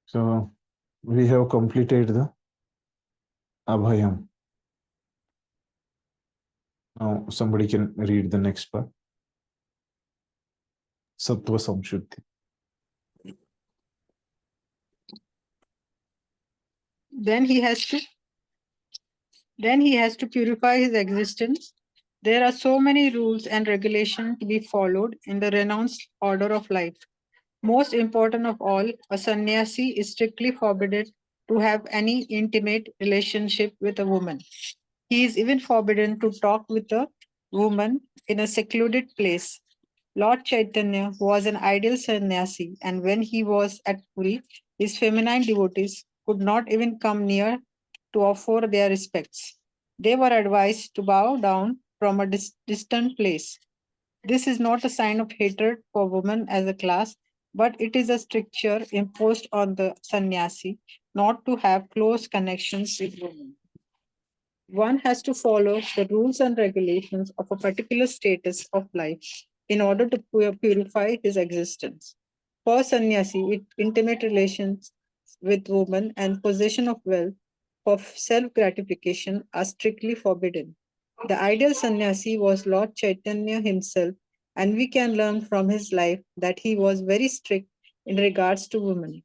So we have completed the Abhayam. Now somebody can read the next part. Sattva Samshuddhi. Then he has to purify his existence. There are so many rules and regulations to be followed in the renounced order of life. Most important of all, a sannyasi is strictly forbidden to have any intimate relationship with a woman. He is even forbidden to talk with a woman in a secluded place. Lord Chaitanya was an ideal sannyasi, and when he was at Puri, his feminine devotees could not even come near to offer their respects. They were advised to bow down from a distant place. This is not a sign of hatred for women as a class, but it is a stricture imposed on the sannyasi not to have close connections with women. One has to follow the rules and regulations of a particular status of life in order to purify his existence. For sannyasi, intimate relations with women and possession of wealth for self gratification are strictly forbidden. The ideal sannyasi was Lord Chaitanya himself, and we can learn from his life that he was very strict in regards to women.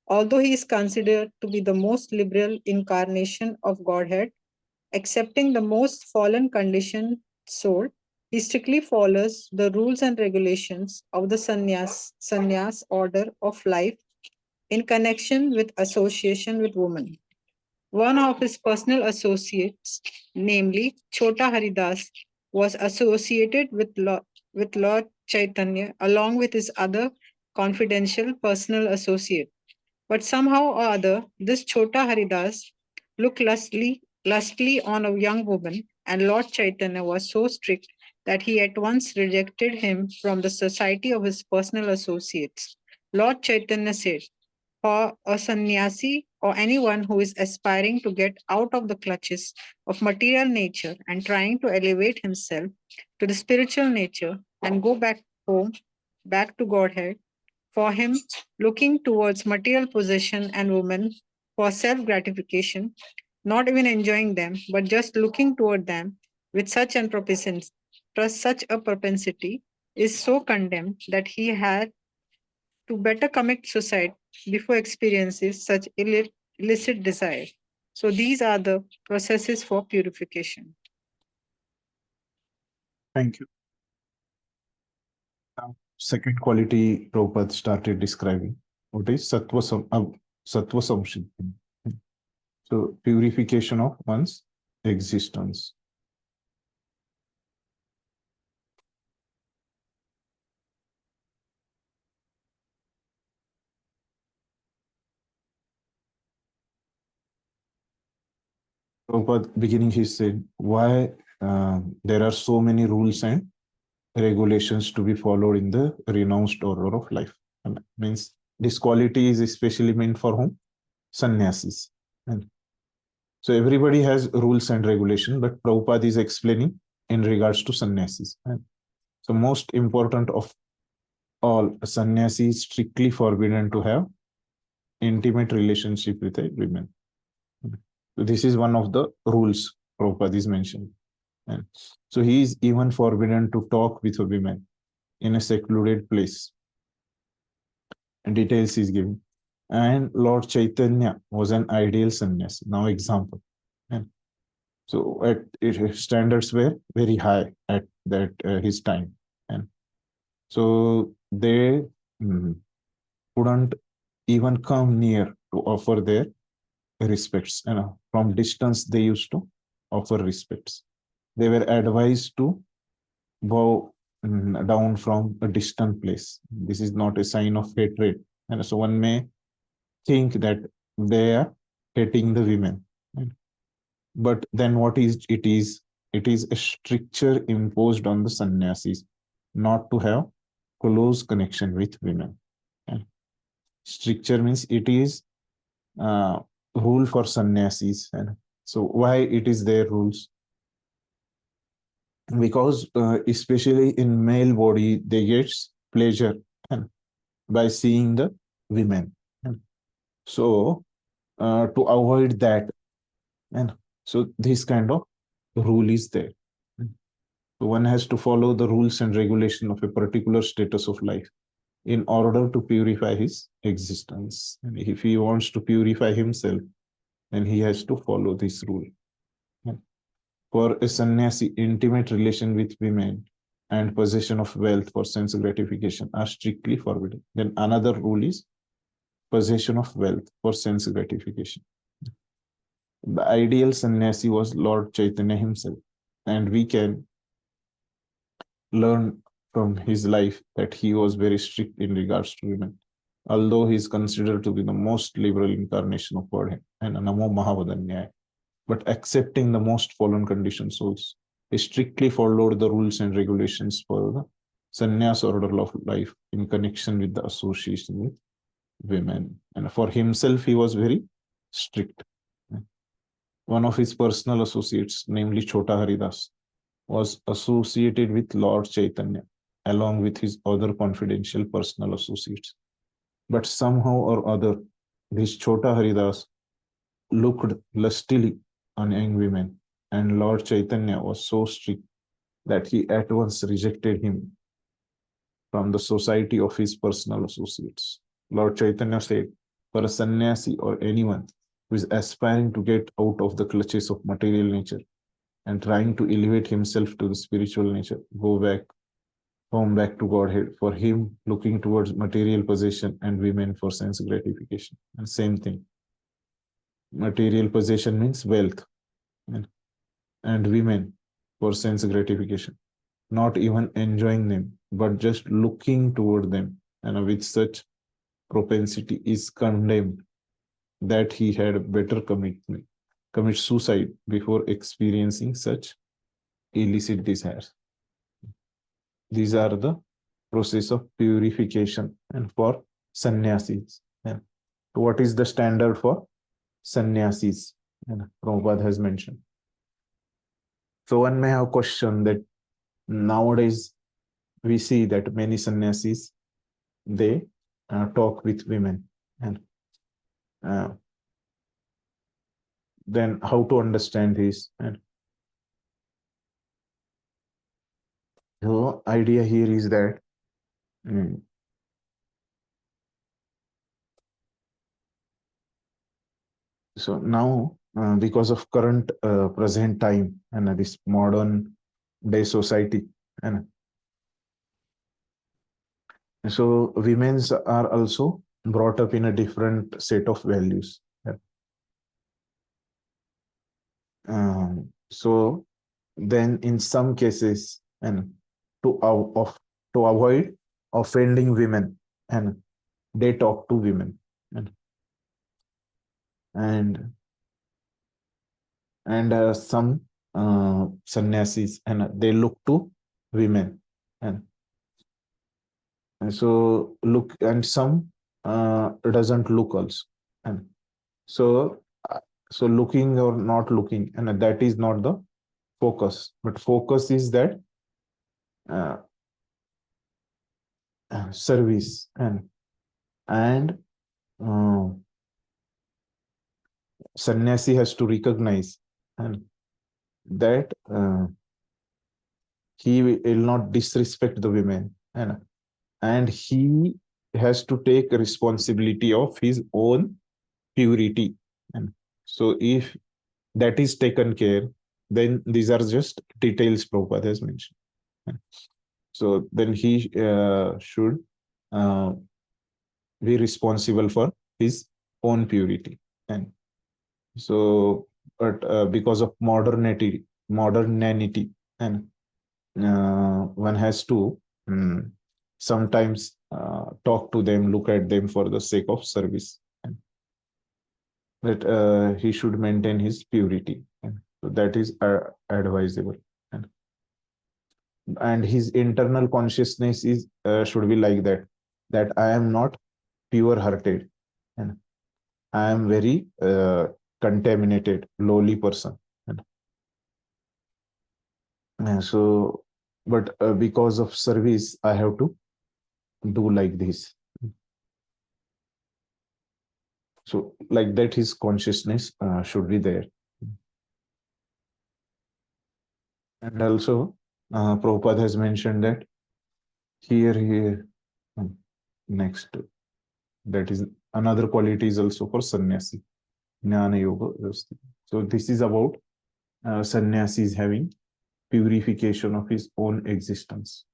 Although he is considered to be the most liberal incarnation of Godhead, accepting the most fallen conditioned soul, he strictly follows the rules and regulations of the sannyas order of life in connection with association with women. One of his personal associates, namely Chota Haridas, was associated with Lord Chaitanya along with his other confidential personal associate. But somehow or other, this Chota Haridas looked lustily on a young woman, and Lord Chaitanya was so strict that he at once rejected him from the society of his personal associates. Lord Chaitanya said, for a sannyasi or anyone who is aspiring to get out of the clutches of material nature and trying to elevate himself to the spiritual nature and go back home, back to Godhead, for him, looking towards material possession and women for self gratification, not even enjoying them, but just looking toward them with such a propensity, is so condemned that he had to better commit suicide before experiences such illicit desire. So these are the processes for purification. Thank you. Now, second quality Prabhupada started describing. What is Sattva Samshuddhi? So purification of one's existence. Prabhupada beginning he said, why there are so many rules and regulations to be followed in the renounced order of life. And means this quality is especially meant for whom? Sannyasis. And so everybody has rules and regulation, but Prabhupada is explaining in regards to sannyasis. And so most important of all, a sannyasi is strictly forbidden to have intimate relationship with a woman. So this is one of the rules Prabhupada is mentioning. And so he is even forbidden to talk with a woman in a secluded place. And details is given. And Lord Chaitanya was an ideal sannyasi. Now example. And so his standards were very high at that his time. And so they couldn't even come near to offer their respects. From distance, they used to offer respects. They were advised to bow down from a distant place. This is not a sign of hatred. And so one may think that they are hating the women. But then what is it is? It is a stricture imposed on the sannyasis not to have close connection with women. And stricture means it is rule for sannyasis. And so why it is their rules? Because especially in male body, they get pleasure by seeing the women. So to avoid that, and so this kind of rule is there. So one has to follow the rules and regulation of a particular status of life in order to purify his existence. And if he wants to purify himself, then he has to follow this rule. For a sannyasi, intimate relation with women and possession of wealth for sense gratification are strictly forbidden. Then another rule is possession of wealth for sense gratification. The ideal sannyasi was Lord Chaitanya himself, and we can learn from his life that he was very strict in regards to women, although he is considered to be the most liberal incarnation of Godhead and a Namo Mahavadanyaya. But accepting the most fallen conditioned souls, he strictly followed the rules and regulations for the sannyas order of life in connection with the association with women. And for himself, he was very strict. One of his personal associates, namely Chota Haridas, was associated with Lord Chaitanya, along with his other confidential personal associates. But somehow or other, this Chota Haridas looked lustily on young women, and Lord Chaitanya was so strict that he at once rejected him from the society of his personal associates. Lord Chaitanya said, for a sannyasi or anyone who is aspiring to get out of the clutches of material nature and trying to elevate himself to the spiritual nature, go back home, back to Godhead. For him, looking towards material possession and women for sense gratification. And same thing. Material possession means wealth, and women for sense gratification. Not even enjoying them, but just looking toward them, and with such propensity is condemned that he had better commit suicide before experiencing such illicit desires. These are the process of purification and for sannyasis. And what is the standard for sannyasis? And Prabhupada has mentioned. So one may have question that nowadays we see that many sannyasis, they talk with women, and uh, then how to understand this? And the idea here is that so now because of current present time and this modern day society, and so women's are also brought up in a different set of values. So then in some cases, and to avoid offending women, and they talk to women, and some sannyasis, and they look to women, and so look, and some doesn't look also, and so so looking or not looking, and that is not the focus, but focus is that uh, service, and uh, sannyasi has to recognize and that he will not disrespect the women, and he has to take responsibility of his own purity. And so if that is taken care, then these are just details Prabhupada has mentioned. So then he should uh, be responsible for his own purity. And so, but because of modernity, and one has to sometimes talk to them, look at them for the sake of service, and that he should maintain his purity. And so that is advisable. And his internal consciousness is should be like that I am not pure hearted, and I am very contaminated, lowly person. And so, but because of service, I have to do like this. So like that, his consciousness should be there. And also, Prabhupada has mentioned that here, next, that is another quality is also for sannyasi, jnana yoga vyavasthiti. So this is about sannyasi is having purification of his own existence.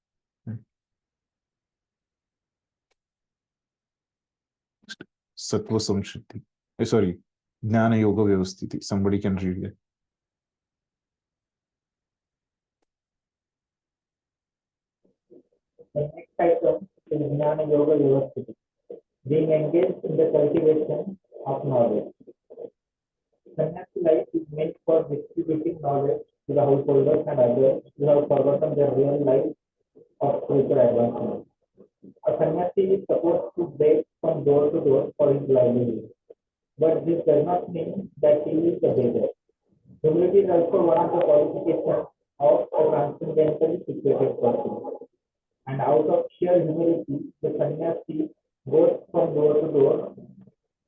Sattva samshuddhi. Sorry, jnana yoga vyavasthiti. Somebody can read that. The next item is Jnana Yoga Yuvasthiti, being engaged in the cultivation of knowledge. Sannyasi life is meant for distributing knowledge to the householders and others who have forgotten their real life of spiritual advancement. A sannyasi is supposed to beg from door to door for his livelihood, but this does not mean that he is a beggar. Humility is also one of the qualifications of a transcendentally situated person. And out of sheer humility, the sannyasi goes from door to door,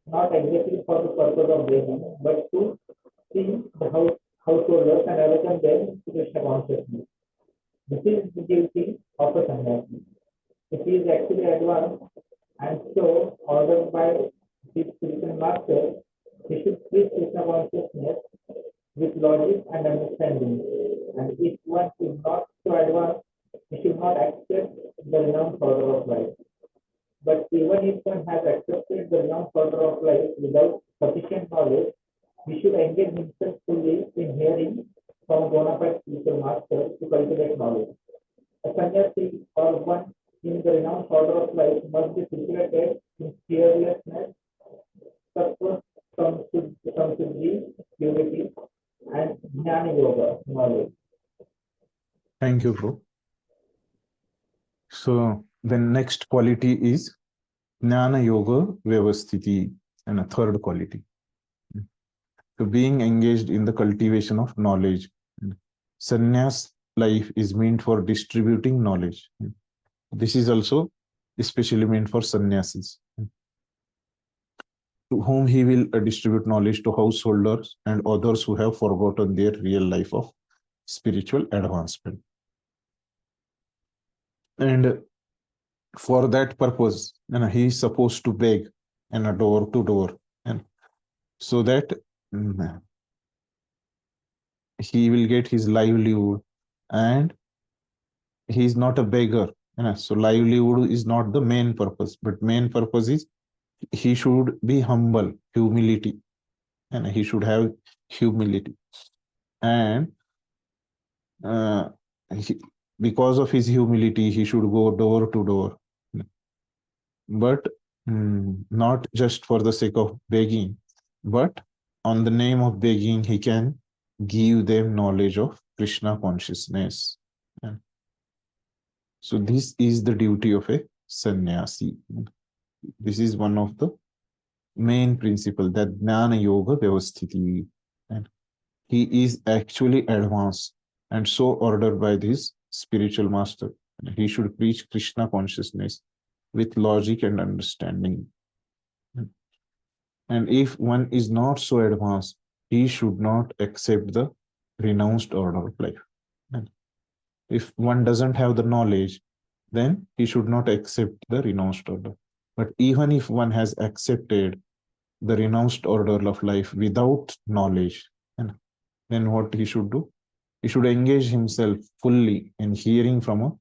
not exactly for the purpose of begging, but to see the householders and awaken them to Krishna consciousness. This is the duty of a sannyasi. If he is actually advanced and so ordered by his spiritual master, he should preach Krishna consciousness with logic and understanding. And if one is not so advanced, he should not accept the renounced order of life. But even if one has accepted the renounced order of life without sufficient knowledge, he should engage himself fully in hearing from a bona fide spiritual master to cultivate knowledge. A sannyasi or one in the renounced order of life must be situated in fearlessness, sattva, samsiddhi, purity, and jnana yoga, knowledge. Thank you, bro. So the next quality is jnana yoga vyavasthiti, and a third quality. So being engaged in the cultivation of knowledge. Sannyas life is meant for distributing knowledge. This is also especially meant for sannyasis, to whom he will distribute knowledge to householders and others who have forgotten their real life of spiritual advancement. And for that purpose, he is supposed to beg and door to door, and so that he will get his livelihood, and he is not a beggar. So livelihood is not the main purpose, but main purpose is he should be humble, humility, and he should have humility. And he, because of his humility, he should go door to door, but not just for the sake of begging, but on the name of begging, he can give them knowledge of Krishna consciousness. So this is the duty of a sannyasi. This is one of the main principle, that jnana yoga vyavasthiti. And he is actually advanced and so ordered by this spiritual master. He should preach Krishna consciousness with logic and understanding. And if one is not so advanced, he should not accept the renounced order of life. And if one doesn't have the knowledge, then he should not accept the renounced order. But even if one has accepted the renounced order of life without knowledge, then what he should do? He should engage himself fully in hearing from a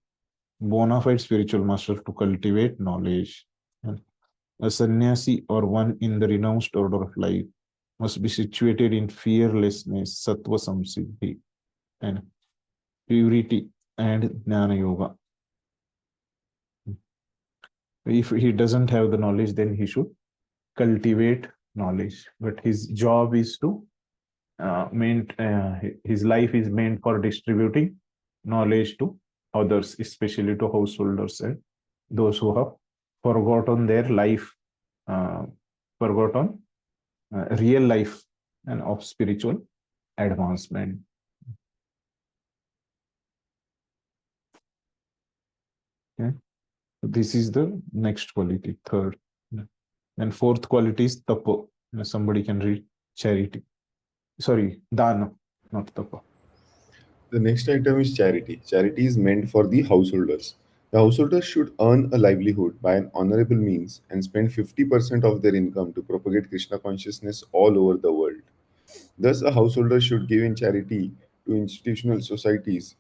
bona fide spiritual master to cultivate knowledge. And a sannyasi or one in the renounced order of life must be situated in fearlessness, sattva samsiddhi, and purity and jnana yoga. If he doesn't have the knowledge, then he should cultivate knowledge. But his job is to his life is meant for distributing knowledge to others, especially to householders and those who have forgotten their life, forgotten real life and of spiritual advancement. Okay. This is the next quality, third. And fourth quality is tapa. Somebody can read charity. Sorry, dana, not tapa. The next item is charity. Charity is meant for the householders. The householders should earn a livelihood by an honorable means and spend 50% of their income to propagate Krishna consciousness all over the world. Thus, a householder should give in charity to institutional societies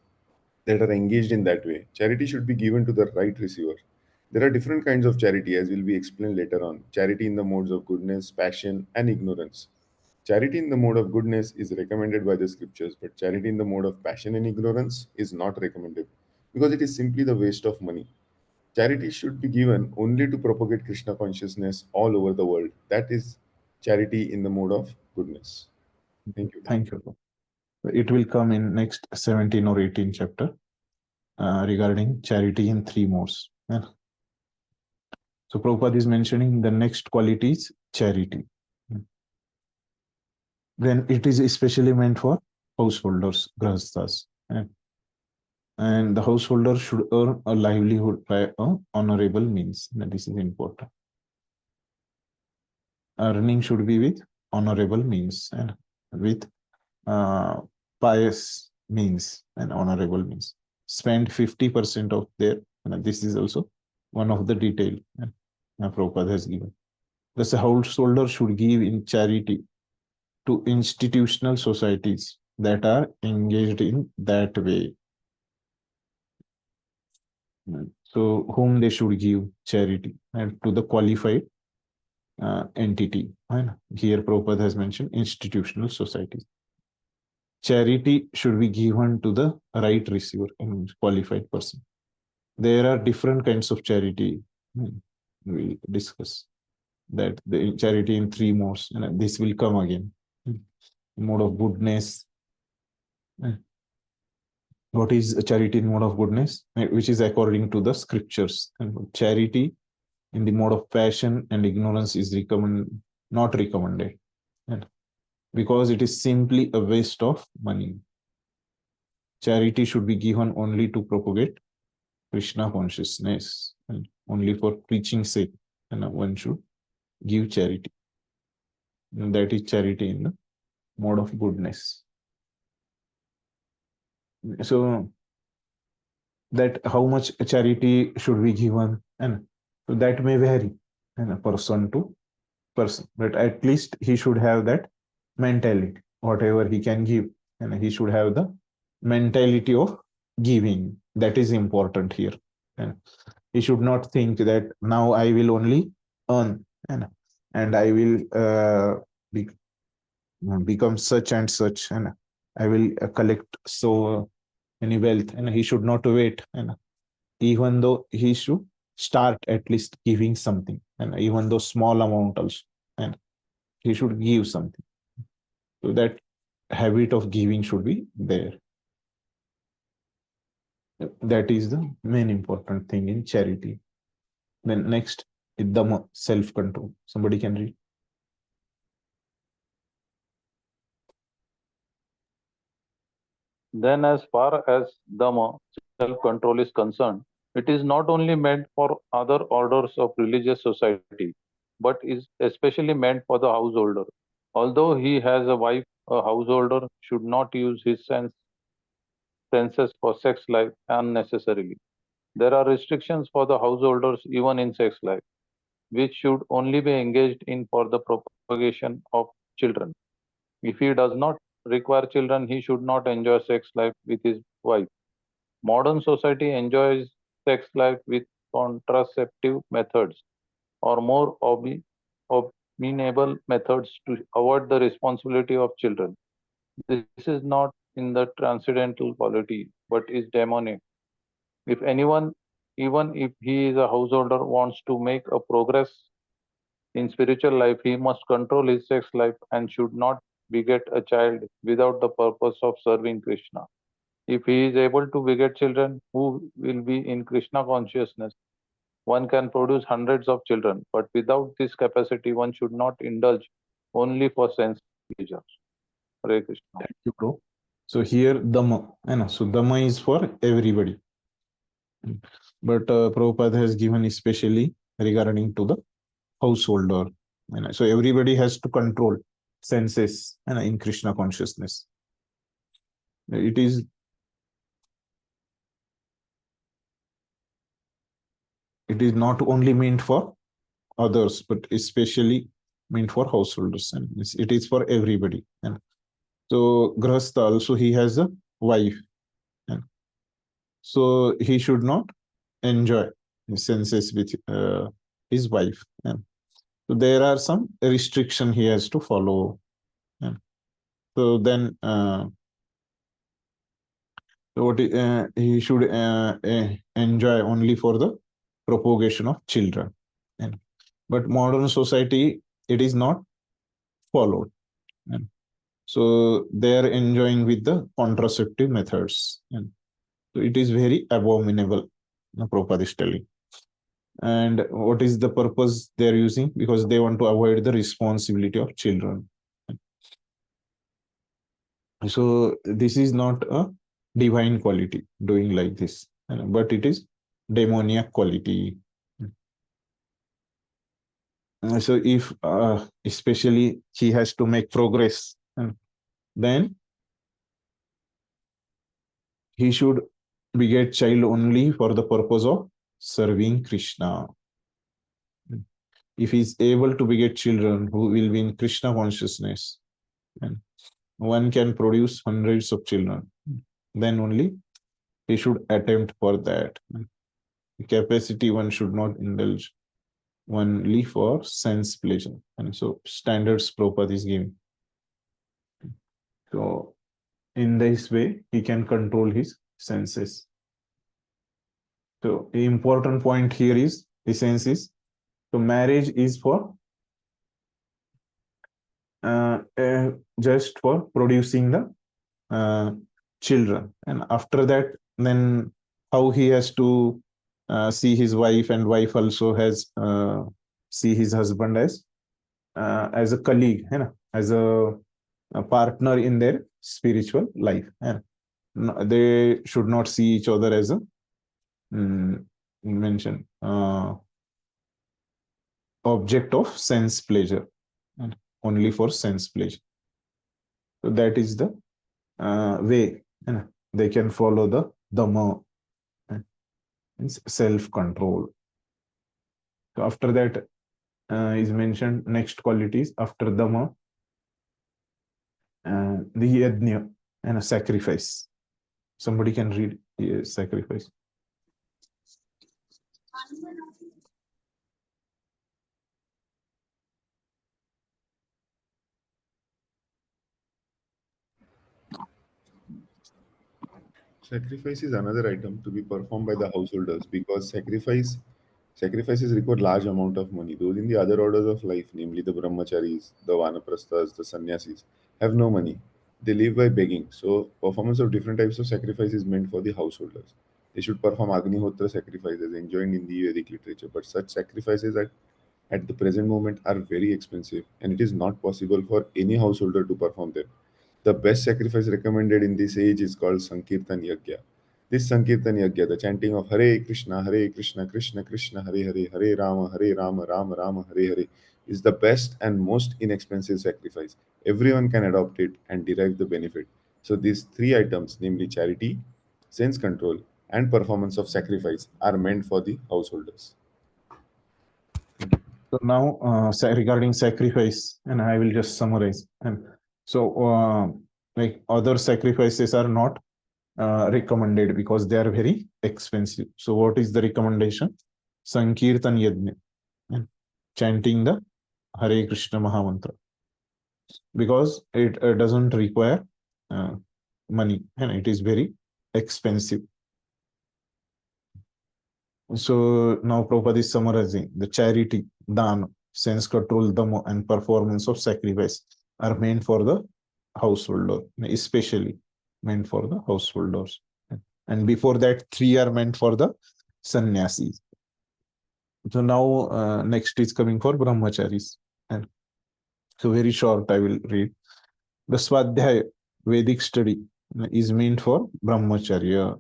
that are engaged in that way. Charity should be given to the right receiver. There are different kinds of charity, as will be explained later on. Charity in the modes of goodness, passion, and ignorance. Charity in the mode of goodness is recommended by the scriptures, but charity in the mode of passion and ignorance is not recommended because it is simply the waste of money. Charity should be given only to propagate Krishna consciousness all over the world. That is charity in the mode of goodness. Thank you. Thank you. It will come in next 17 or 18 chapter regarding charity in 3 modes. Yeah. So Prabhupada is mentioning the next quality is charity. Then it is especially meant for householders, grahasthas. And the householder should earn a livelihood by honorable means. And this is important. Earning should be with honorable means and with pious means and honorable means. Spend 50% of their, and this is also one of the detail Prabhupada has given. Thus, a householder should give in charity to institutional societies that are engaged in that way. So, whom they should give charity and to the qualified entity. And here Prabhupada has mentioned institutional societies. Charity should be given to the right receiver and qualified person. There are different kinds of charity. We'll discuss that the charity in 3 modes, and this will come again. Mode of goodness. What is a charity in mode of goodness? Which is according to the scriptures. And charity in the mode of passion and ignorance is not recommended. And because it is simply a waste of money. Charity should be given only to propagate Krishna consciousness and only for preaching sake. And one should give charity. And that is charity in the mode of goodness. So that how much charity should be given, and so that may vary and a person to person, but at least he should have that mentality. Whatever he can give, and he should have the mentality of giving. That is important here. And he should not think that now I will only earn and I will become such and such, and I will collect so any wealth, and he should not wait. And even though he should start at least giving something, and even though small amount also, and he should give something. So that habit of giving should be there. That is the main important thing in charity. Then next is Dhamma, self-control. Somebody can read. Then, as far as Dhamma, self-control is concerned, it is not only meant for other orders of religious society, but is especially meant for the householder. Although he has a wife, a householder should not use his senses for sex life unnecessarily. There are restrictions for the householders even in sex life, which should only be engaged in for the propagation of children. If he does not require children, he should not enjoy sex life with his wife. Modern society enjoys sex life with contraceptive methods or more abominable methods to avoid the responsibility of children. This is not in the transcendental quality, but is demonic. If anyone, even if he is a householder, wants to make a progress in spiritual life, he must control his sex life and should not beget a child without the purpose of serving Krishna. If he is able to beget children who will be in Krishna consciousness, one can produce hundreds of children, but without this capacity, one should not indulge only for sense pleasures. Hare Krishna. Thank you, bro. So here Dhamma, so Dhamma is for everybody. But Prabhupada has given especially regarding to the householder. And so everybody has to control senses and in Krishna consciousness. It is not only meant for others, but especially meant for householders, and it is for everybody. And so Grahastha also, he has a wife, and so he should not enjoy his senses with his wife. And so there are some restriction he has to follow. And so then what he should enjoy only for the propagation of children. And but modern society, it is not followed. And so they are enjoying with the contraceptive methods. And so it is very abominable, Prabhupada is telling. And what is the purpose they are using? Because they want to avoid the responsibility of children. So this is not a divine quality doing like this, but it is demoniac quality. So if especially he has to make progress, then he should beget child only for the purpose of serving Krishna. If he is able to beget children who will be in Krishna consciousness, and one can produce hundreds of children, then only he should attempt for that. The capacity one should not indulge only for sense pleasure. And so standards Prabhupada is giving. So in this way, he can control his senses. So the important point here is, the sense is, so marriage is for just for producing the children. And after that, then how he has to see his wife, and wife also has see his husband as a colleague, as a partner in their spiritual life. And they should not see each other as a mention object of sense pleasure, and only for sense pleasure. So that is the way they can follow the Dhamma, self-control. So after that is mentioned next qualities after Dhamma, the yajna, and a sacrifice. Somebody can read sacrifice. Sacrifice is another item to be performed by the householders because sacrifices require large amount of money. Those in the other orders of life, namely the brahmacharis, the vanaprasthas, the sannyasis, have no money. They live by begging. So performance of different types of sacrifice is meant for the householders. They should perform Agnihotra sacrifices enjoined in the Vedic literature, but such sacrifices at the present moment are very expensive and it is not possible for any householder to perform them. The best sacrifice recommended in this age is called Sankirtan Yagya. This Sankirtan Yagya, the chanting of Hare Krishna, Krishna Krishna, Hare Hare, Hare Rama, Rama Rama, Hare Hare, is the best and most inexpensive sacrifice. Everyone can adopt it and derive the benefit. So these three items, namely charity, sense control, and performance of sacrifice, are meant for the householders. So now regarding sacrifice, and I will just summarize. And so like other sacrifices are not recommended because they are very expensive. So what is the recommendation? Sankirtan Yajna, chanting the Hare Krishna Mahamantra, because it doesn't require money and it is very expensive. So now Prabhupada is summarizing the charity, dana, sense control, dhamma, and performance of sacrifice are meant for the householder, especially meant for the householders. And before that, three are meant for the sannyasis. So now next is coming for brahmacharis. And so very short, I will read. The Swadhyaya Vedic study is meant for brahmacharya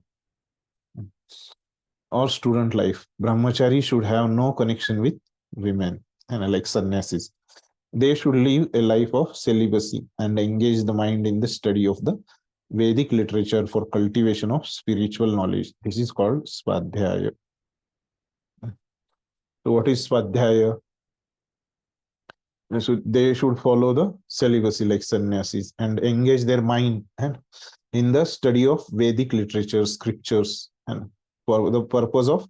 or student life. Brahmachari should have no connection with women, and like sannyasis. they should live a life of celibacy and engage the mind in the study of the Vedic literature for cultivation of spiritual knowledge. This is called Swadhyaya. So what is Swadhyaya? So they should follow the celibacy like sannyasis and engage their mind and in the study of Vedic literature, scriptures, and for the purpose of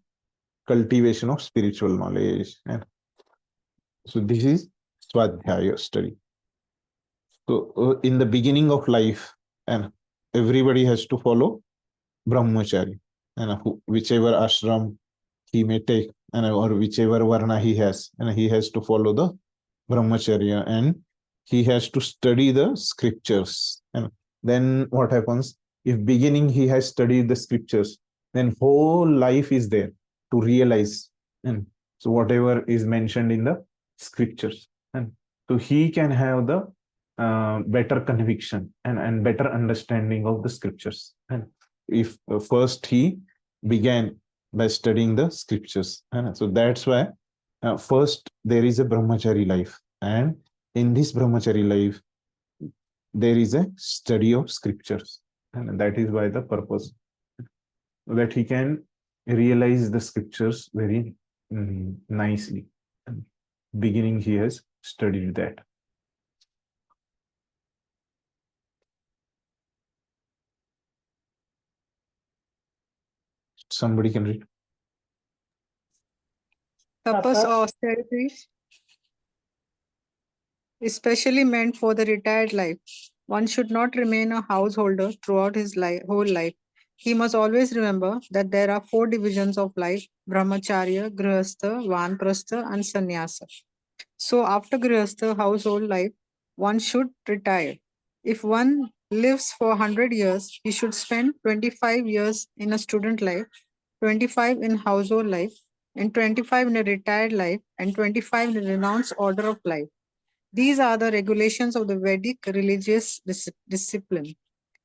cultivation of spiritual knowledge. And so this is Swadhyaya study. So in the beginning of life, and everybody has to follow brahmachari, and whichever ashram he may take, and or whichever varna he has, and he has to follow the brahmacharya, and he has to study the scriptures. And then what happens? If beginning he has studied the scriptures, then whole life is there to realize. And so whatever is mentioned in the scriptures, and so he can have the better conviction and better understanding of the scriptures. And if first he began by studying the scriptures, and so that's why first there is a brahmachari life, and in this brahmachari life there is a study of scriptures, and that is why the purpose, that he can realize the scriptures very nicely. Beginning he has studied that. Somebody can read. Tapas or austerities, especially meant for the retired life. One should not remain a householder throughout his whole life. He must always remember that there are 4 divisions of life: brahmacharya, grihastha, vanprastha, and sannyasa. So after grihastha household life, one should retire. If one lives for 100 years, he should spend 25 years in a student life, 25 in household life, and 25 in a retired life, and 25 in a renounced order of life. These are the regulations of the Vedic religious discipline.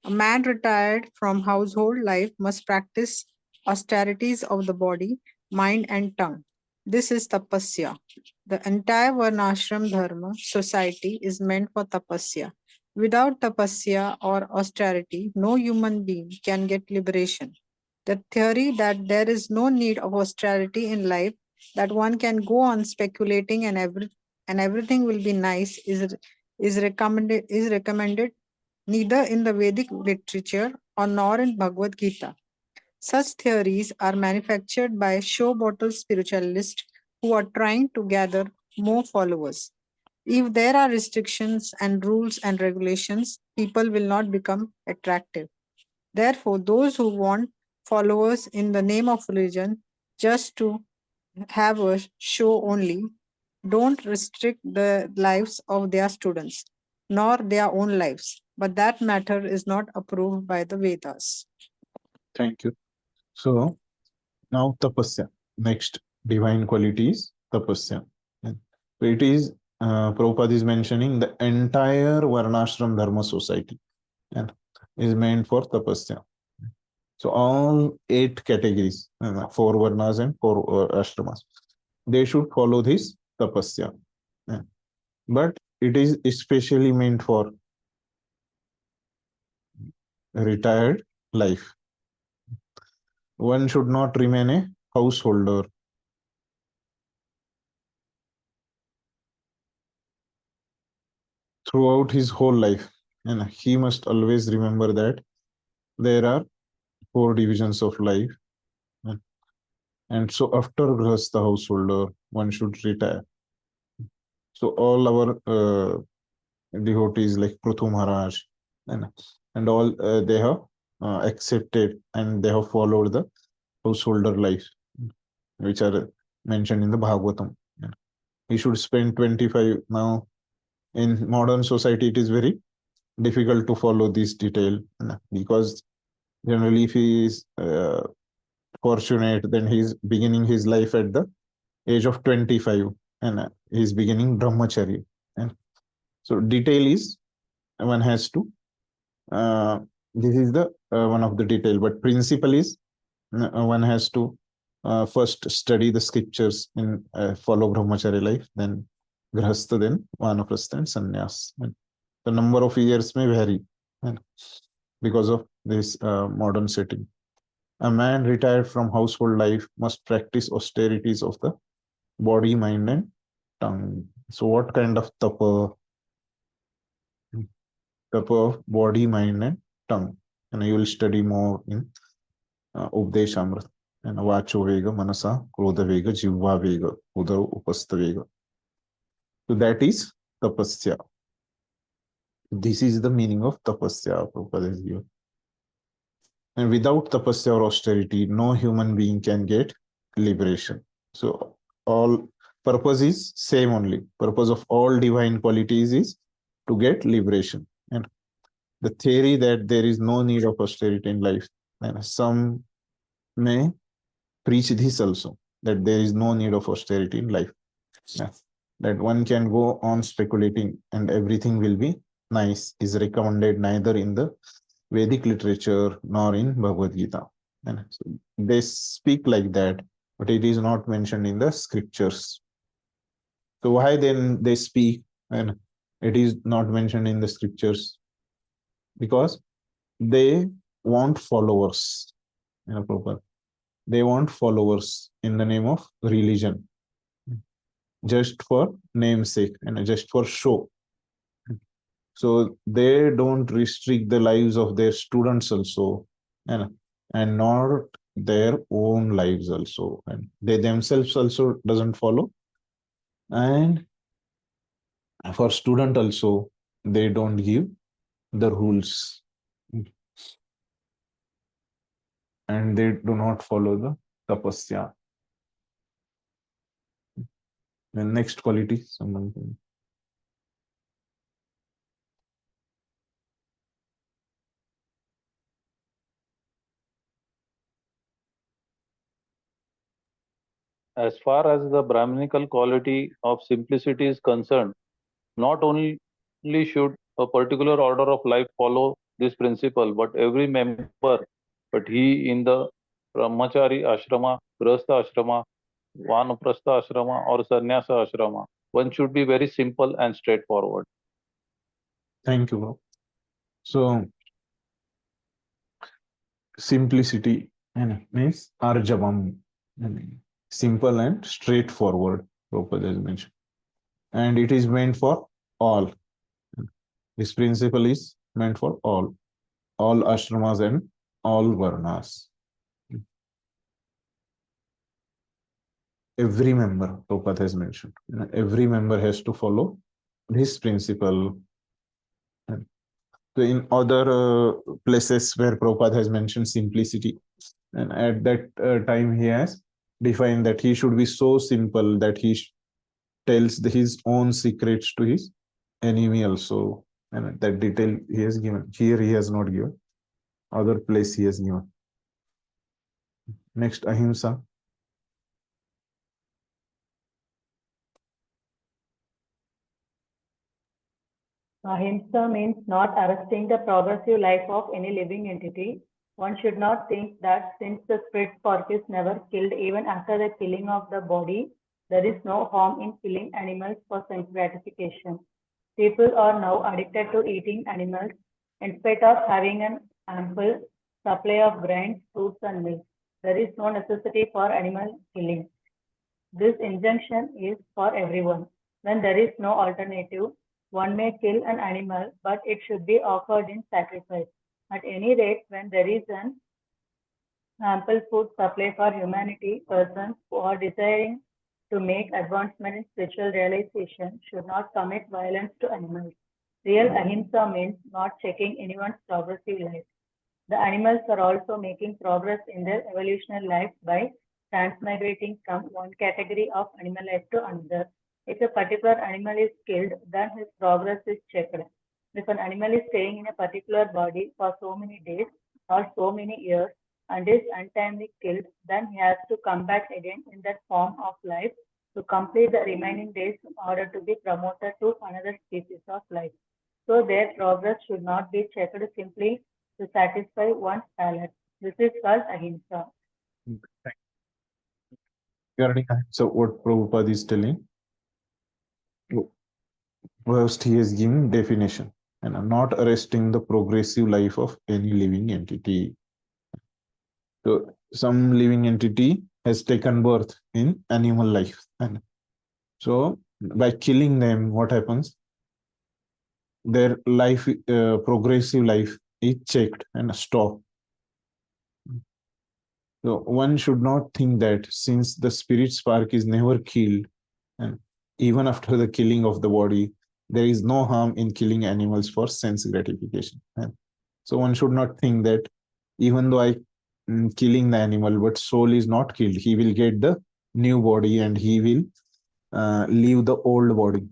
A man retired from household life must practice austerities of the body, mind, and tongue. This is tapasya. The entire Varnashram Dharma society is meant for tapasya. Without tapasya or austerity, no human being can get liberation. The theory that there is no need of austerity in life, that one can go on speculating and everything will be nice, is recommended neither in the Vedic literature or nor in Bhagavad Gita. Such theories are manufactured by show bottle spiritualists who are trying to gather more followers. If there are restrictions and rules and regulations, people will not become attractive. Therefore, those who want followers in the name of religion just to have a show only don't restrict the lives of their students, nor their own lives. But that matter is not approved by the Vedas. Thank you. So now tapasya. Next divine quality is tapasya. So it is Prabhupada is mentioning the entire Varnashram Dharma society and is meant for tapasya. So all 8 categories, 4 Varnas and 4 ashramas, they should follow this tapasya. But it is especially meant for retired life. One should not remain a householder. Throughout his whole life, and he must always remember that there are 4 divisions of life, and so after grihastha householder one should retire. So all our devotees like Prithu Maharaj and all they have accepted and they have followed the householder life which are mentioned in the Bhagavatam. He should spend 25. Now in modern society it is very difficult to follow this detail because generally if he is fortunate, then he's beginning his life at the age of 25 and he's beginning brahmacharya. And so detail is one has to this is the one of the detail, but principle is one has to first study the scriptures and follow brahmacharya life, then grihastha, then vanaprastha and sannyas. And the number of years may vary because of this modern setting. A man retired from household life must practice austerities of the body, mind, and tongue. So, what kind of tapa? Tapa of body, mind, and tongue. And you will study more in Updeshamrita. And Vacho Vega, Manasa, Krodha Vega, Jivva Vega, Udara Upastha Vega. So, that is tapasya. This is the meaning of tapasya, Prabhupada is given. And without tapasya or austerity, no human being can get liberation. So all purpose is same only. Purpose of all divine qualities is to get liberation. And the theory that there is no need of austerity in life, and some may preach this also, that there is no need of austerity in life. Yeah. That one can go on speculating and everything will be nice is recommended neither in the Vedic literature nor in Bhagavad Gita. And so they speak like that, but it is not mentioned in the scriptures. So why then they speak and it is not mentioned in the scriptures? Because they want followers. Proper. They want followers in the name of religion, just for namesake and just for show. So they don't restrict the lives of their students also, and not their own lives also, and they themselves also doesn't follow. And for student also, they don't give the rules, and they do not follow the tapasya. The next quality, someone can. As far as the Brahminical quality of simplicity is concerned, not only should a particular order of life follow this principle, but every member, but he in the Brahmachari ashrama, Grahastha ashrama, Vanaprastha ashrama, or Sannyasa ashrama, one should be very simple and straightforward. Thank you, bro. So simplicity means arjavam, simple and straightforward, Prabhupada has mentioned. And it is meant for all. This principle is meant for all ashramas and all varnas. Every member, Prabhupada has mentioned, every member has to follow this principle. So in other places where Prabhupada has mentioned simplicity, and at that time he has defined that he should be so simple that he tells his own secrets to his enemy also, and that detail he has given. Here he has not given. Other place he has given. Next, ahimsa. Ahimsa means not arresting the progressive life of any living entity. One should not think that since the spirit spark is never killed, even after the killing of the body, there is no harm in killing animals for sense gratification. People are now addicted to eating animals in spite of having an ample supply of grains, fruits, and milk. There is no necessity for animal killing. This injunction is for everyone. When there is no alternative, one may kill an animal, but it should be offered in sacrifice. At any rate, when there is an ample food supply for humanity, persons who are desiring to make advancement in spiritual realization should not commit violence to animals. Real ahimsa means not checking anyone's progressive life. The animals are also making progress in their evolutionary life by transmigrating from one category of animal life to another. If a particular animal is killed, then his progress is checked. If an animal is staying in a particular body for so many days or so many years and is untimely killed, then he has to come back again in that form of life to complete the remaining days in order to be promoted to another species of life. So their progress should not be checked simply to satisfy one's palate. This is called ahimsa. Regarding ahimsa, what Prabhupada is telling, First, he has given definition and not arresting the progressive life of any living entity. So some living entity has taken birth in animal life, and so by killing them, what happens? Their life, progressive life, is checked and stopped. So one should not think that since the spirit spark is never killed, and even after the killing of the body, there is no harm in killing animals for sense gratification. And so one should not think that even though I killing the animal, but soul is not killed, he will get the new body and he will leave the old body.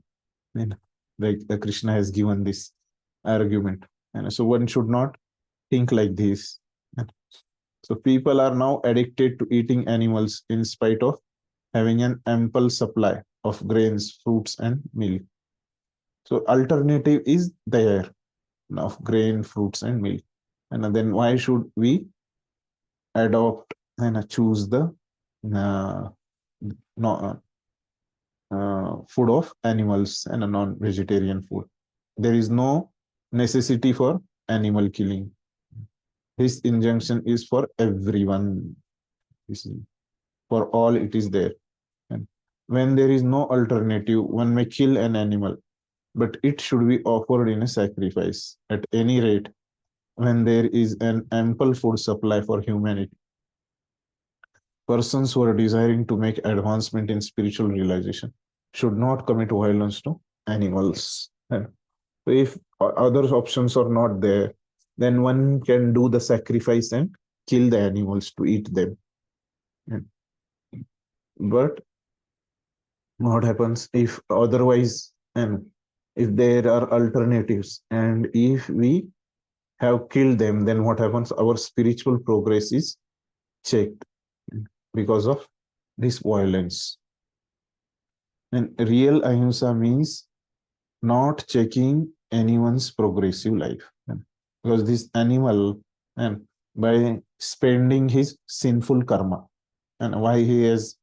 And like the Krishna has given this argument, and so one should not think like this. So people are now addicted to eating animals in spite of having an ample supply of grains, fruits, and milk. So alternative is there of grain, fruits, and milk. And then why should we adopt and choose the uh, no, food of animals and a non-vegetarian food? There is no necessity for animal killing. This injunction is for everyone. For all it is there. And when there is no alternative, one may kill an animal, but it should be offered in a sacrifice. At any rate, when there is an ample food supply for humanity, persons who are desiring to make advancement in spiritual realization should not commit violence to animals. And so if other options are not there, then one can do the sacrifice and kill the animals to eat them. But what happens if otherwise, and if there are alternatives, and if we have killed them, then what happens? Our spiritual progress is checked because of this violence. And real ahimsa means not checking anyone's progressive life, because this animal, and by spending his sinful karma, and why he has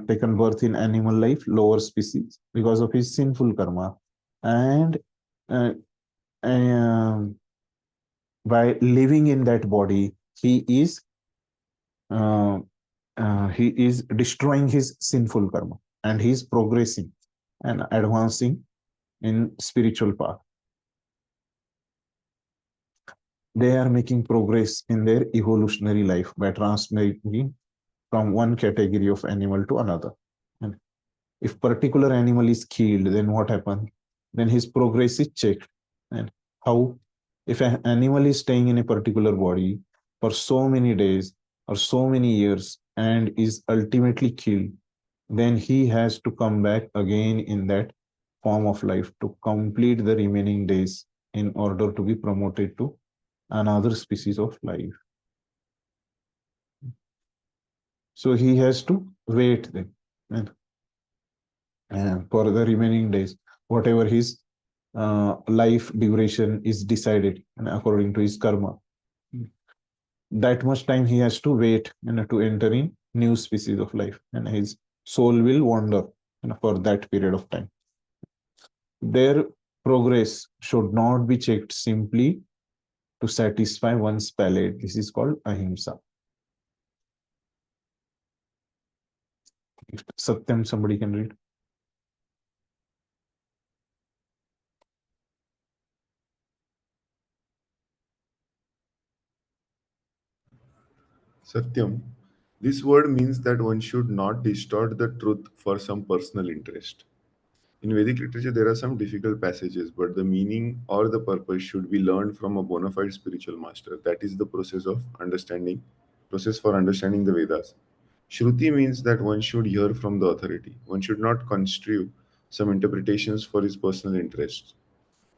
taken birth in animal life, lower species, because of his sinful karma, and uh, um, by living in that body, uh, he is destroying his sinful karma, and he is progressing and advancing in spiritual path. They are making progress in their evolutionary life by transmitting from one category of animal to another. And if particular animal is killed, then what happens? Then his progress is checked. And how? If an animal is staying in a particular body for so many days or so many years and is ultimately killed, then he has to come back again in that form of life to complete the remaining days in order to be promoted to another species of life. So he has to wait then. And for the remaining days, whatever his life duration is decided and according to his karma, that much time he has to wait to enter in new species of life, and his soul will wander for that period of time. Their progress should not be checked simply to satisfy one's palate. This is called ahimsa. Satyam, somebody can read. Satyam. This word means that one should not distort the truth for some personal interest. In Vedic literature, there are some difficult passages, but the meaning or the purpose should be learned from a bona fide spiritual master. That is the process for understanding the Vedas. Shruti means that one should hear from the authority. One should not construe some interpretations for his personal interests.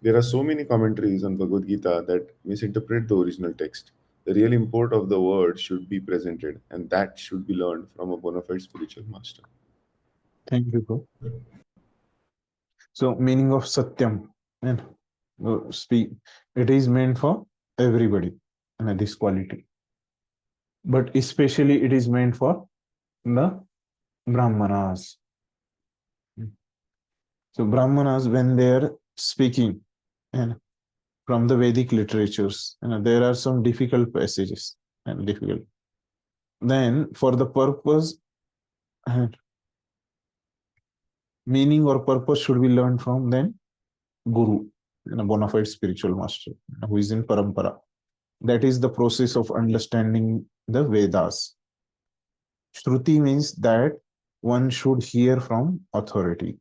There are so many commentaries on Bhagavad Gita that misinterpret the original text. The real import of the word should be presented, and that should be learned from a bona fide spiritual master. Thank you, bro. So, meaning of Satyam, and speak, it is meant for everybody, and this quality. But especially it is meant for the Brahmanas. So Brahmanas, when they are speaking and from the Vedic literatures, there are some difficult passages and difficult. Then for the purpose, meaning or purpose should be learned from then Guru, a bona fide spiritual master who is in parampara. That is the process of understanding the Vedas. Shruti means that one should hear from authority,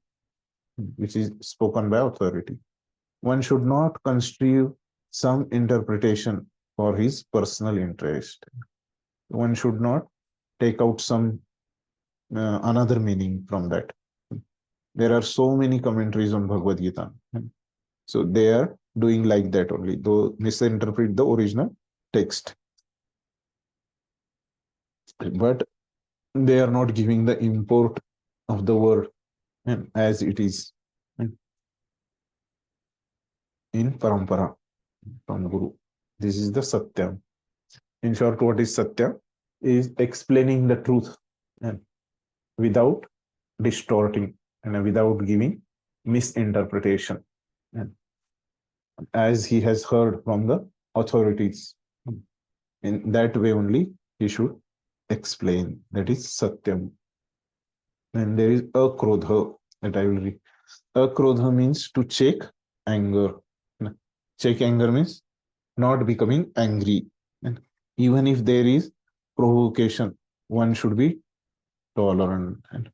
which is spoken by authority. One should not construe some interpretation for his personal interest. One should not take out some another meaning from that. There are so many commentaries on Bhagavad Gita. So they are doing like that only, though misinterpret the original text. But they are not giving the import of the word as it is in parampara from Guru. This is the Satya. In short, what is Satya? Is explaining the truth without distorting and without giving misinterpretation. As he has heard from the authorities. In that way only he should explain. That is Satyam. And there is Akrodha that I will read. Akrodha means to check anger. Check anger means not becoming angry. And even if there is provocation, one should be tolerant. And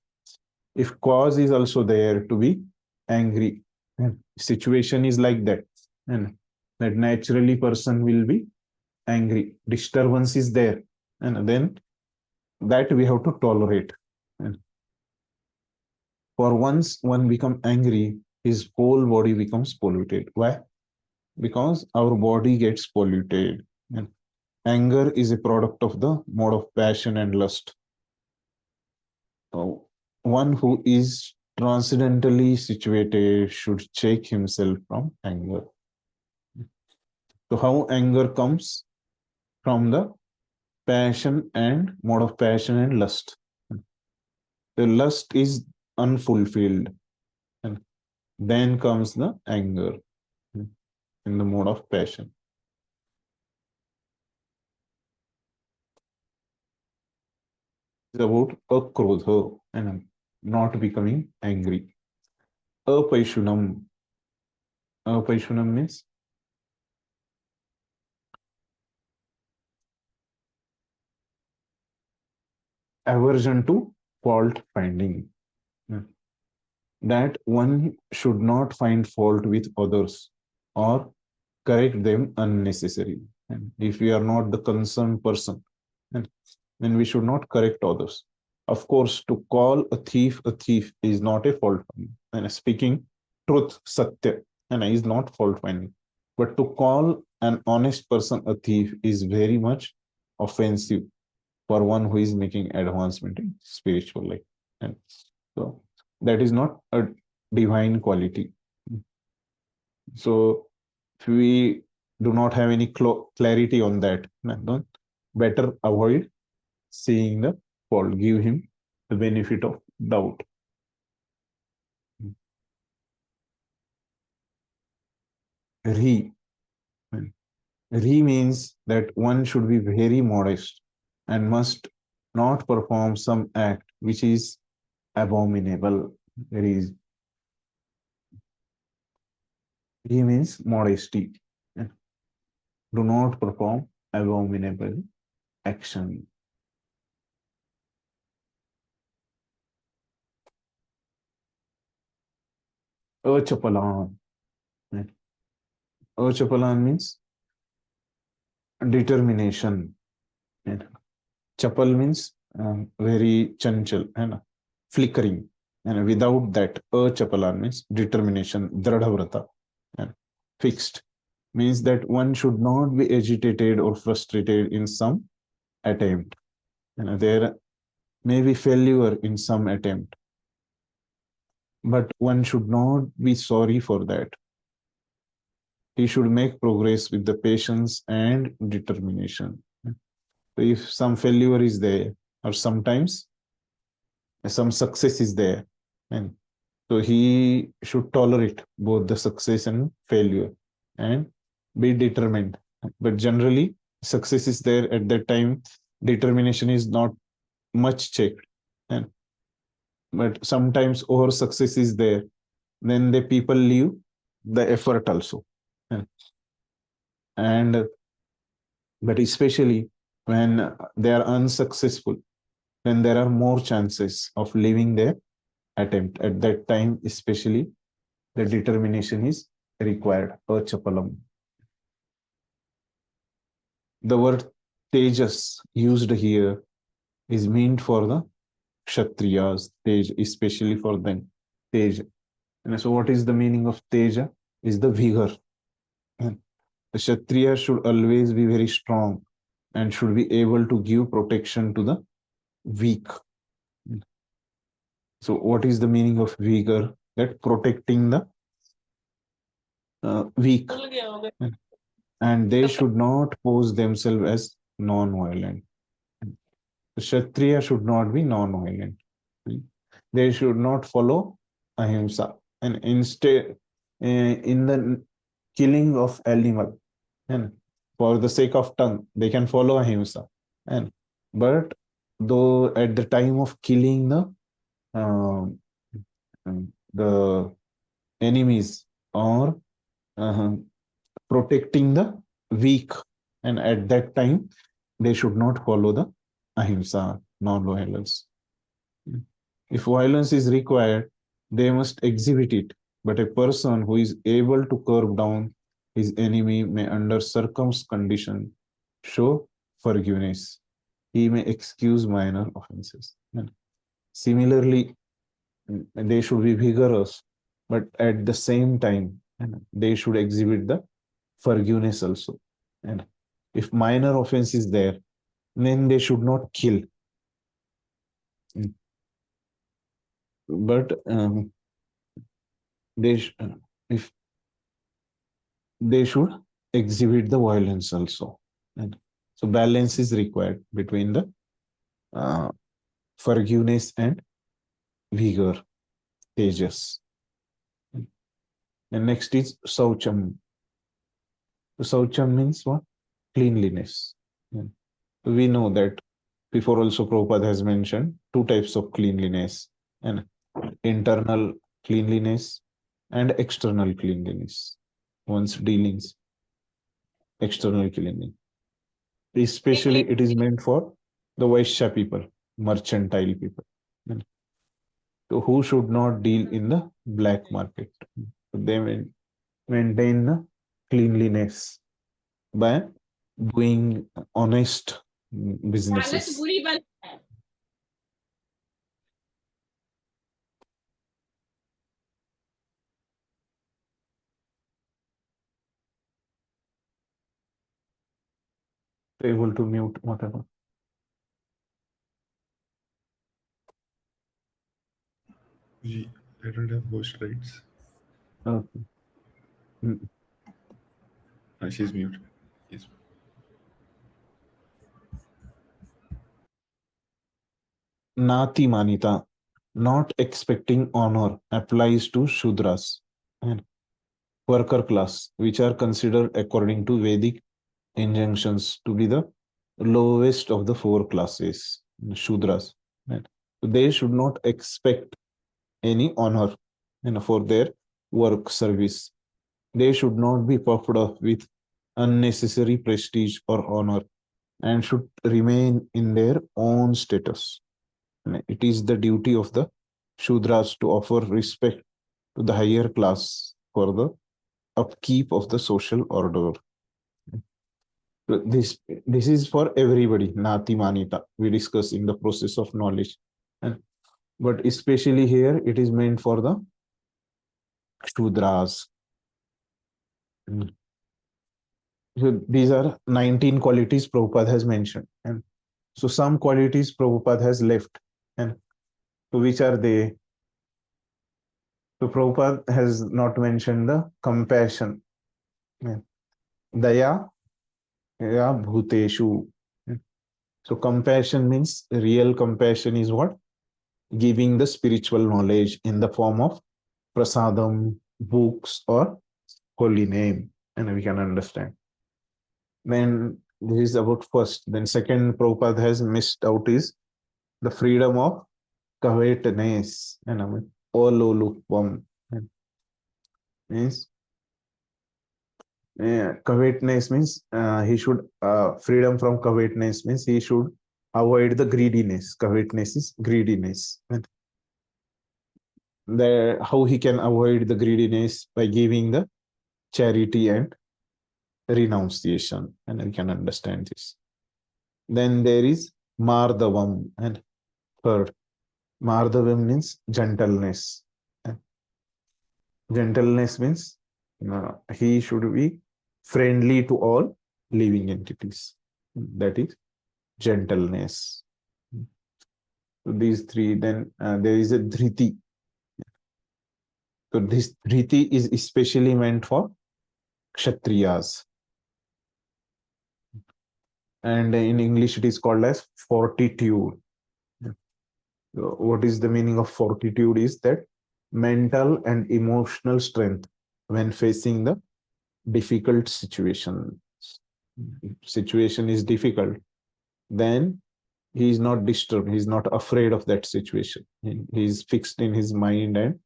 if cause is also there to be angry, and situation is like that, and that naturally person will be angry. Disturbance is there, and then that we have to tolerate. And for once one become angry, his whole body becomes polluted. Why? Because our body gets polluted. And anger is a product of the mode of passion and lust. So one who is transcendentally situated should check himself from anger. So how anger comes? From the passion and mode of passion and lust. The lust is unfulfilled, and then comes the anger in the mode of passion. It's about akrodha and not becoming angry. Apaishunam. Apaishunam means aversion to fault finding. That one should not find fault with others or correct them unnecessarily. And if we are not the concerned person, then we should not correct others. Of course, to call a thief is not a fault finding. And speaking truth, satya, and is not fault finding. But to call an honest person a thief is very much offensive for one who is making advancement in spiritual life. And so that is not a divine quality. So if we do not have any clarity on that, then better avoid seeing the fault. Give him the benefit of doubt. Re. Re means that one should be very modest and must not perform some act which is abominable. Re means modesty. Do not perform abominable action. Achapalan. Achapalan means determination. Chapal means very chanchal and flickering. And without that, achapalan means determination, dradhavrata, and fixed. Means that one should not be agitated or frustrated in some attempt. There may be failure in some attempt, but one should not be sorry for that. He should make progress with the patience and determination. So if some failure is there, or sometimes some success is there, and So he should tolerate both the success and failure and be determined. But generally, success is there at that time, determination is not much checked. And but sometimes over success is there, then the people leave the effort also. And but especially when they are unsuccessful, then there are more chances of leaving their attempt. At that time, especially, the determination is required. Achapalam. The word tejas used here is meant for the kshatriyas, tej, especially for them. Tej. And so, what is the meaning of teja? Is the vigor. And the kshatriya should always be very strong and should be able to give protection to the weak. So, what is the meaning of vigor? That protecting the weak. And they should not pose themselves as non-violent. The Kshatriya should not be non-violent. They should not follow ahimsa. And instead, in the killing of animal, and for the sake of tongue, they can follow ahimsa. And but though at the time of killing um, the enemies or protecting the weak, and at that time they should not follow the ahimsa, non-violence. If violence is required, they must exhibit it. But a person who is able to curb down his enemy may, under circumstances condition, show forgiveness. He may excuse minor offenses. Similarly, they should be vigorous, but at the same time, they should exhibit the forgiveness also. And if minor offense is there, then they should not kill. But if they should exhibit the violence also. And so balance is required between the forgiveness and vigor, tejas. And next is saucham. So saucham means what? Cleanliness. We know that before also Prabhupada has mentioned two types of cleanliness, and internal cleanliness and external cleanliness. One's dealings, external cleanliness. Especially it is meant for the Vaishya people, mercantile people. So who should not deal in the black market? They maintain the cleanliness by doing honest businesses. Able to mute whatever. I don't have host rights. Okay. She's mute. Yes. Nati manita, not expecting honor, applies to Shudras and worker class, which are considered according to Vedic injunctions to be the lowest of the four classes, Shudras. Right? So they should not expect any honor for their work service. They should not be puffed up with unnecessary prestige or honor and should remain in their own status. It is the duty of the Shudras to offer respect to the higher class for the upkeep of the social order. This is for everybody, Nati Manita. We discuss in the process of knowledge. But especially here, it is meant for the Shudras. So these are 19 qualities Prabhupada has mentioned. And so some qualities Prabhupada has left. And so which are they? So Prabhupada has not mentioned the compassion. Daya, ya bhuteshu. So compassion means real compassion is what? Giving the spiritual knowledge in the form of prasadam, books, or holy name, and we can understand. Then this is about first. Then second, Prabhupada has missed out is the freedom of covetousness, and I mean, ololupam, means covetousness means he should freedom from covetousness means he should avoid the greediness. Covetousness is greediness. And how he can avoid the greediness? By giving the charity and renunciation, and we can understand this. Then there is mardavam, and third, mardavam means gentleness. And gentleness means he should be friendly to all living entities. That is gentleness. So these three. Then there is a dhriti. So this dhriti is especially meant for kshatriyas, and in English it is called as fortitude. So what is the meaning of fortitude? Is that mental and emotional strength when facing the difficult situation. Situation is difficult, then he is not disturbed, he is not afraid of that situation. He is fixed in his mind and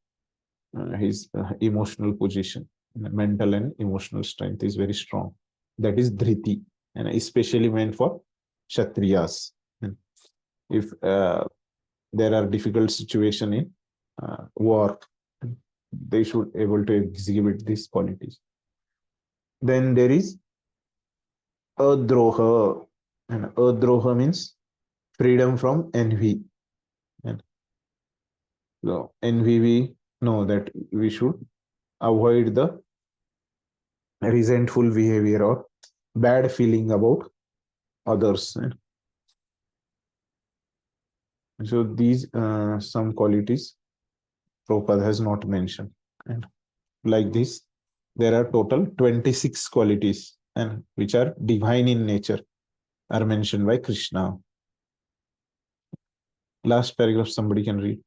his emotional position. Mental and emotional strength is very strong. That is dhriti, and especially meant for kshatriyas. If there are difficult situation in war, they should able to exhibit these qualities. Then there is adroha, and adroha means freedom from envy. And so envy, we know that we should avoid the resentful behavior or bad feeling about others. So these some qualities Prabhupada has not mentioned. And like this, there are total 26 qualities, and which are divine in nature, are mentioned by Krishna. Last paragraph somebody can read.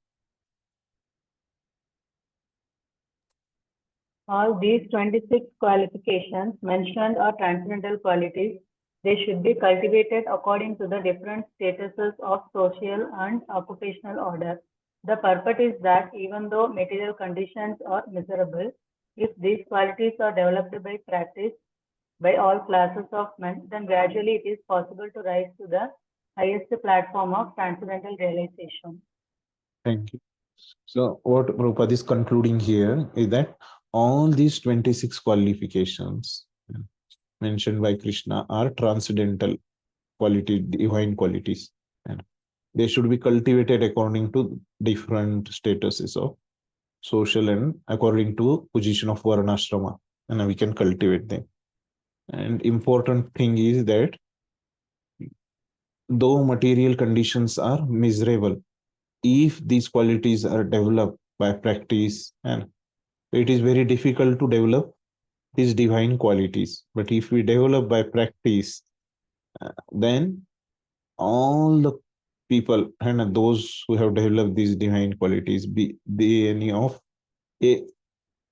All these 26 qualifications mentioned are transcendental qualities. They should be cultivated according to the different statuses of social and occupational order. The purpose is that even though material conditions are miserable, if these qualities are developed by practice by all classes of men, then gradually it is possible to rise to the highest platform of transcendental realization. Thank you. So what Prabhupada is concluding here is that all these 26 qualifications mentioned by Krishna are transcendental qualities, divine qualities, and they should be cultivated according to different statuses of social and according to position of varnashrama, and we can cultivate them. And important thing is that though material conditions are miserable, if these qualities are developed by practice, and it is very difficult to develop these divine qualities, but if we develop by practice, then all the people and those who have developed these divine qualities, be they any of a,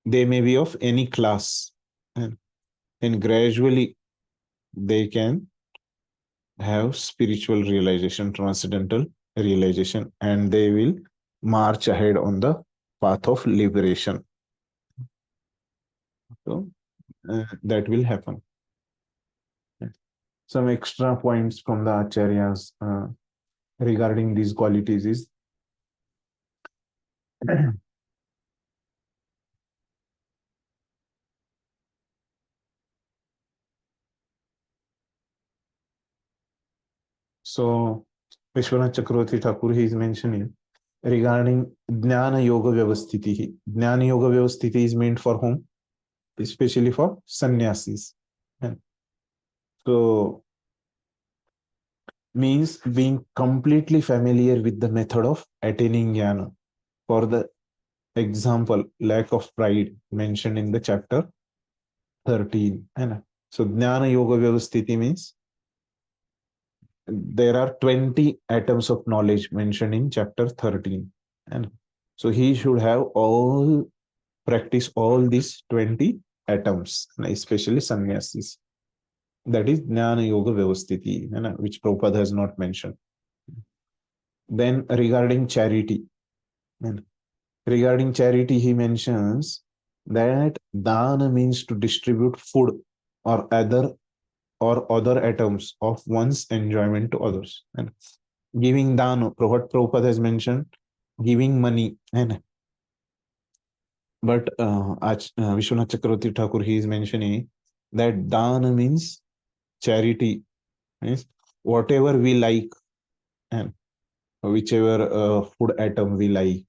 they may be of any class, and gradually they can have spiritual realization, transcendental realization, and they will march ahead on the path of liberation. So that will happen. Some extra points from the acharyas regarding these qualities is so Vishwanath Chakravarti Thakur, he is mentioning regarding Jnana Yoga Vyavasthiti. Jnana Yoga Vyavasthiti is meant for whom? Especially for sannyasis. And so means being completely familiar with the method of attaining jnana. For the example, lack of pride mentioned in the chapter 13. So Jnana Yoga Vyavasthiti means there are 20 atoms of knowledge mentioned in chapter 13. And so he should have all practice all these 20 atoms, especially sannyasis. That is Jnana Yoga Vyavasthiti, which Prabhupada has not mentioned. Then regarding charity, he mentions that dana means to distribute food or other items of one's enjoyment to others. And giving dana, what Prabhupada has mentioned, giving money. But Vishwanath Chakravarti Thakur, he is mentioning that dana means charity, means whatever we like and whichever food item we like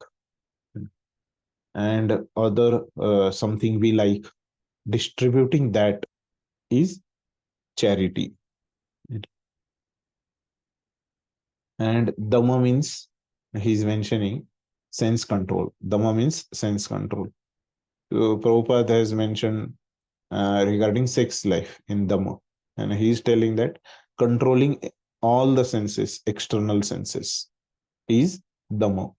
and other something we like, distributing that is charity. And dhamma means, he's mentioning sense control. Dhamma means sense control. So Prabhupada has mentioned regarding sex life in dhamma, and he's telling that controlling all the senses, external senses, is dhamma.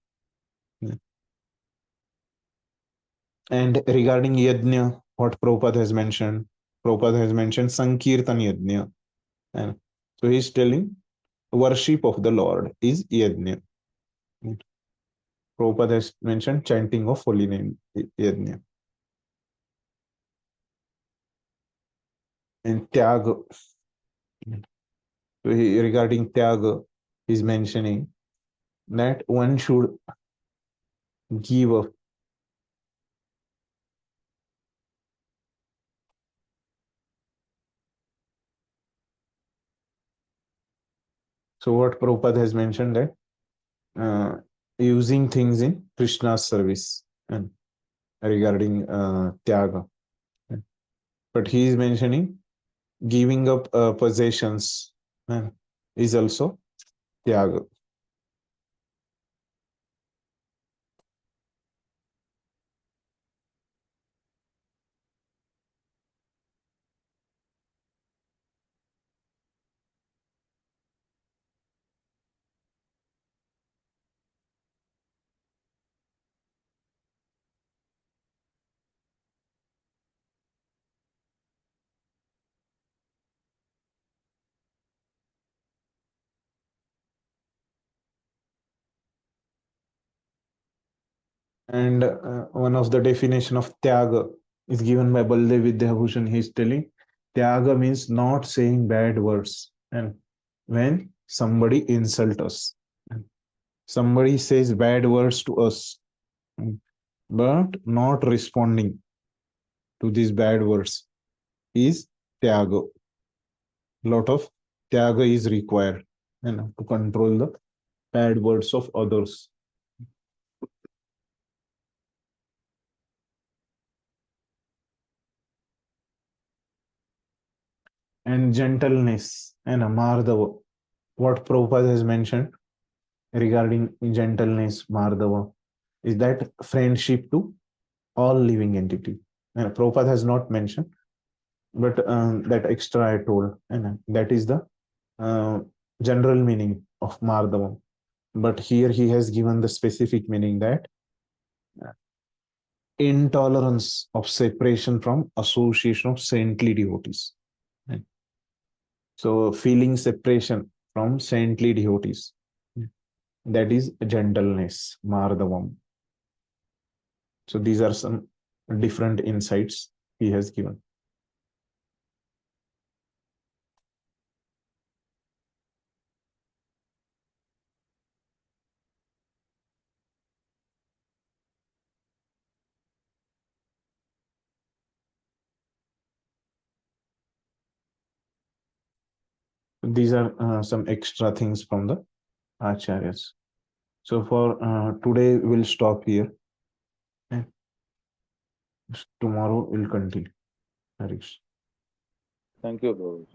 And regarding yajna, what Prabhupada has mentioned Sankirtan yajna. And so he's telling worship of the Lord is yajna. Prabhupada has mentioned chanting of holy name, yajna. And tyaga. So regarding tyaga, he's mentioning that one should give up So what Prabhupada has mentioned that using things in Krishna's service and regarding tyaga. But he is mentioning giving up possessions is also tyaga. And one of the definition of tyaga is given by Baldev Vidyabhushan. He is telling tyaga means not saying bad words. And when somebody insults us, somebody says bad words to us, but not responding to these bad words is tyaga. Lot of tyaga is required to control the bad words of others. And gentleness and mardava. What Prabhupada has mentioned regarding gentleness, mardava, is that friendship to all living entity. And Prabhupada has not mentioned, but that extra I told, and that is the general meaning of mardava. But here he has given the specific meaning that intolerance of separation from association of saintly devotees. So feeling separation from saintly devotees, that is gentleness, mardavam. So these are some different insights he has given. These are some extra things from the acharyas. So for today, we'll stop here. And tomorrow we'll continue. Harish. Thank you, Prabhu.